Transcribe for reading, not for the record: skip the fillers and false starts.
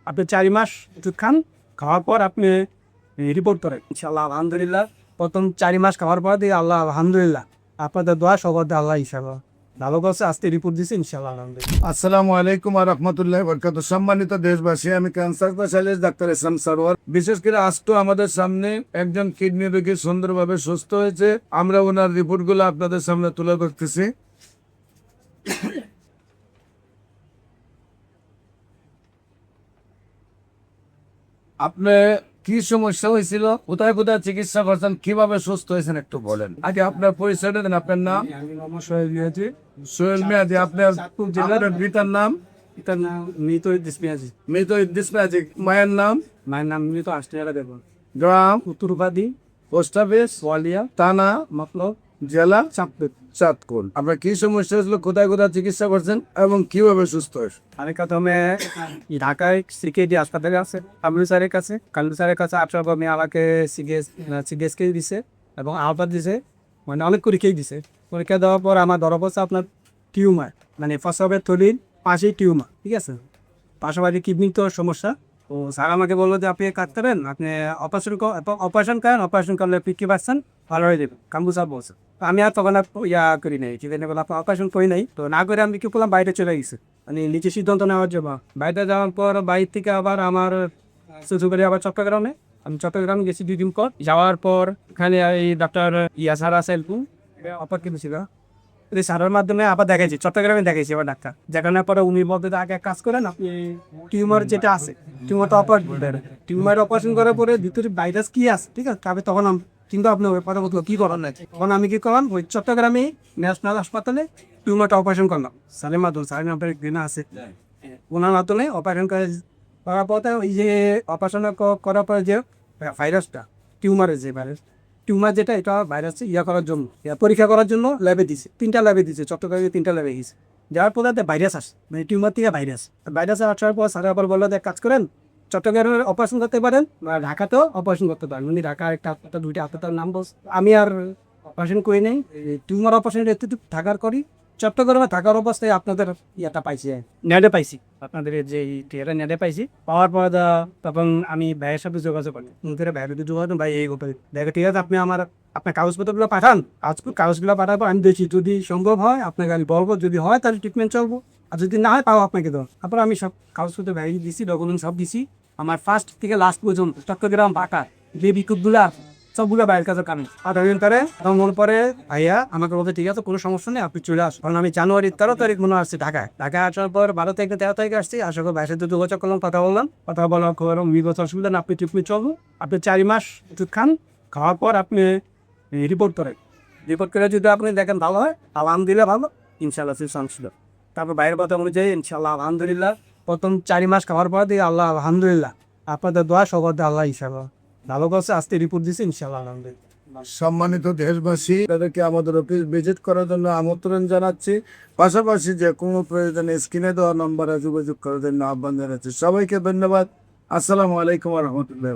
আপনি 4 মাস ওষুধ খান, খাওয়ার পর আপনি রিপোর্ট করেন। ইনশাআল্লাহ আলহামদুলিল্লাহ প্রথম 4 মাস খাওয়ার পর দিয়ে আল্লাহ আলহামদুলিল্লাহ আপনাদের দোয়া সবার আল্লাহ ইনশাআল্লাহ ভালো করছে। আজকে রিপোর্ট দিচ্ছে ইনশাআল্লাহ আলহামদুলিল্লাহ। আসসালামু আলাইকুম ওয়া রাহমাতুল্লাহি ওয়া বারাকাতুহু। সম্মানিত দেশবাসী, আমি ক্যান্সার স্পেশালিস্ট ডাক্তার ইসলাম সরওয়ার। বিশেষ করে আজ তো আমাদের সামনে একজন কিডনি রোগী সুন্দরভাবে সুস্থ হয়েছে। আমরা ওনার রিপোর্টগুলো আপনাদের সামনে তুলে ধরতেছি। আপনি কি সমস্যা হয়েছিল, কোথায় কোথায় চিকিৎসা করছেন, কিভাবে সুস্থ হয়েছেন একটু বলেন। আগে আপনার পরিচয়টা দেন। আপনার নাম? আমি মোহাম্মদ সোহেল মিয়াজি। সোহেল মিয়াজি। আপনার আপনার পিতার নাম? পিতার নাম মৃত ইদ্রিস মিয়াজি। মৃত ইদ্রিস মিয়াজি। মায়ের নাম? মায়ের নাম মৃত আষ্টিয়ারা দেবন। গ্রাম? উত্তর উপাধি পোস্ট অফিস? ওয়ালিয়া থানা? মতলব জেলা? চাঁদপুর। চাঁদপুর। আপনার কি সমস্যা হয়েছিল, কোথায় কোথায় চিকিৎসা করছেন এবং কিভাবে সুস্থ হয়েছে? আমি প্রথমে ঢাকায় সিকেডি হাসপাতালে আছে কামরু স্যারের কাছে। কামরু স্যারের কাছে আসার পর আমাকে সিডিএসকে দিছে এবং আলফা দিছে, মানে অনেক পরীক্ষাই দিছে। পরীক্ষা দেওয়ার পর আমার ধরা পড়ছে আপনার টিউমার, মানে প্রস্রাবের থলির পাশেই টিউমার, ঠিক আছে। পাশাপাশি কিডনির তো সমস্যা। তো স্যার আমাকে বললো যে আপনি কাজ করেন, আপনি অপারেশন করেন, অপারেশন করলে 50% ভালো হয়ে যাবে, কামরু স্যার বলছে। তো আমি আর তখন আর করি নাই, ঠিক আছে, আপনার অপারেশন করি নাই। তো না করে আমি কি করলাম, বাইরে চলে গেছি, মানে নিচে সিদ্ধান্ত নেওয়ার জন্য। বাইরে যাওয়ার পর বাইরে থেকে আবার আমার শ্বশুরবাড়ি আবার চট্টগ্রামে। আমি চট্টগ্রামে গেছি 2 দিন পর। যাওয়ার পর এখানে এই ডাক্তার স্যার আছে অপার কিন্তু ছিল, সারের মাধ্যমে আবার দেখাইছি, চট্টগ্রামে দেখাইছি আবার ডাক্তার। দেখানোর পরে উনি বলতে আগে কাজ করেন, আপনি টিউমার যেটা আছে টিউমারটা অপারেশন করেন। টিউমার অপারেশন করার পরে ভিতরে ভাইরাস কি আছে, ঠিক আছে, তবে তখন কিন্তু আপনি ওই কথা বলতে কি করার নাই। তখন আমি কি করলাম, ওই চট্টগ্রামে ন্যাশনাল হাসপাতালে টিউমারটা অপারেশন করলাম। স্যারের মাধ্যমে, স্যারের আপনার দিন আছে, ওনার মাধ্যমে অপারেশন করার পরে ওই যে অপারেশন করার পরে যে ভাইরাসটা, টিউমারের যে ভাইরাস, টিউমার যেটা, এটা ভাইরাস করার জন্য পরীক্ষা করার জন্য ল্যাবে দিছে, 3টা ল্যাবে দিছে, চট্টগ্রামে 3টা ল্যাবে গেছে। যাওয়ার পরে ভাইরাস আসে, মানে টিউমার থেকে ভাইরাস আসার পর স্যার আবার বললো যে কাজ করেন, চট্টগ্রামে অপারেশন করতে পারেন বা ঢাকাতেও অপারেশন করতে পারেন। উনি ঢাকা একটা হাসপাতাল, 2টা হাসপাতাল নাম বলছে। আমি আর অপারেশন করি নাই, টিউমার অপারেশনের এতটুকু থাকার করি। চট্টগ্রামে থাকার অবস্থায় আপনাদের পাইছি, নেটে পাইছি, আপনাদের যে টিয়াটা নেটে পাইছি। পাওয়ার পর তখন আমি ভাইয়ের সাথে যোগাযোগ করি, ভাইয়ের সাথে যোগাযোগ, ভাই এই ব্যাপারে দেখো, ঠিক আছে, আপনি আপনার কাগজপত্রগুলো পাঠান। কাগজগুলো পাঠাবো, আমি দেখি যদি সম্ভব হয় আপনাকে আমি বলবো, যদি হয় তাহলে ট্রিটমেন্ট চলবো, আর যদি না হয় তাও আপনাকে দেবো। তারপর আমি সব কাগজপত্র ভাই দিছি, ডকুমেন্ট সব দিছি। আমার ফার্স্ট থেকে লাস্ট পর্যন্ত চট্টগ্রাম ঢাকা যে বিক্ষোভগুলা সবগুলো বাইরের কাছে কারণ আধার তারে তখন মনে পরে ভাইয়া আমাকে বলতে ঠিক আছে, কোনো সমস্যা নেই, আপনি চলে আসুন। কারণ আমি জানুয়ারির 13 তারিখ মনে আসছি ঢাকায় আসার পর 12 থেকে 13 তারিখে আসছি। আসার পর ভাইয়ের সাথে যোগাযোগ করলাম, কথা বললাম, কথা বলার খবর বিগত অসুবিধা না, আপনি ট্রিটমেন্ট চলবো, আপনি 4 মাস ওষুধ খান, খাওয়ার পর আপনি রিপোর্ট করেন। রিপোর্ট করে যদি আপনি দেখেন ভালো হয় আলহামদুলিল্লাহ, ভালো ইনশাল্লাহ ছিল। তারপর বাইরের কথা অনুযায়ী ইনশাল্লাহ আলহামদুলিল্লাহ প্রথম 4 মাস খাওয়ার পর দিয়ে আল্লাহ আলহামদুলিল্লাহ আপনাদের দোয়া সবার আল্লাহ ইনশাল্লাহ ভালো করছে। আজকে রিপোর্ট দিচ্ছে ইনশাল্লাহ আলহামদুলিল্লাহ। সম্মানিত দেশবাসী, তাদেরকে আমাদের অফিস ভিজিট করার জন্য আমন্ত্রণ জানাচ্ছি। পাশাপাশি যে কোনো প্রয়োজনে স্ক্রিনে দেওয়া নম্বরে যোগাযোগ করার জন্য আহ্বান জানাচ্ছি। সবাইকে ধন্যবাদ। আসসালামু আলাইকুম ওয়া রাহমাতুল্লাহি।